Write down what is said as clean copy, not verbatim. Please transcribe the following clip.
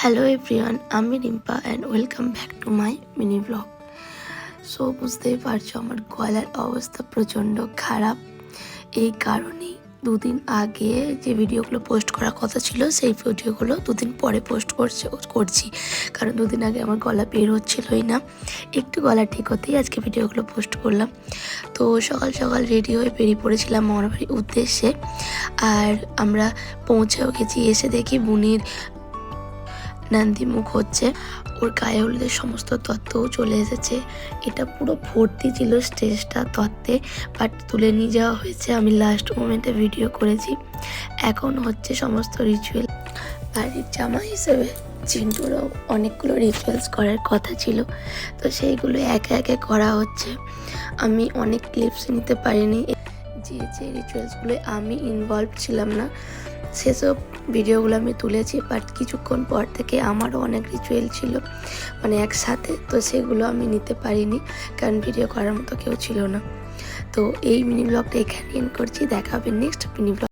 Hello everyone, আমি Rimpa and welcome back to my mini blog. So বুঝতেই পারছো আমার গলার অবস্থা প্রচণ্ড খারাপ। এই কারণেই দুদিন আগে যে ভিডিওগুলো পোস্ট করার কথা ছিল সেই ভিডিওগুলো দুদিন পরে পোস্ট করছি, কারণ দুদিন আগে আমার গলা বের হচ্ছিলই না। একটু গলা ঠিক হতেই আজকে ভিডিওগুলো পোস্ট করলাম। তো সকাল সকাল রেডি হয়ে বেরিয়ে পড়েছিলাম মামার বাড়ির উদ্দেশ্যে। আর আমরা পৌঁছেও গেছি, এসে দেখি বুনির নান্দিমুখ হচ্ছে, ওর গায়ে হলুদের সমস্ত তত্ত্বও চলে এসেছে। এটা পুরো ভর্তি ছিল স্টেজটা তত্ত্বে, বাট তুলে নিয়ে যাওয়া হয়েছে। আমি লাস্ট মোমেন্টে ভিডিও করেছি। এখন হচ্ছে সমস্ত রিচুয়াল। বাড়ির জামা হিসেবে চিন্টুরও অনেকগুলো রিচুয়ালস করার কথা ছিল, তো সেইগুলো একে একে করা হচ্ছে। আমি অনেক ক্লিপস নিতে পারিনি, যে রিচুয়ালসগুলো আমি ইনভলভ ছিলাম না সেসব ভিডিওগুলো আমি তুলেছি। বাট কিছুক্ষণ পর থেকে আমারও অনেক রিচুয়াল ছিল মানে একসাথে, তো সেগুলো আমি নিতে পারিনি কারণ ভিডিও করার মতো কেউ ছিল না। তো এই মিনি ব্লগটা এখানে এন্ড করছি। দেখা হবে নেক্সট মিনি ব্লগ।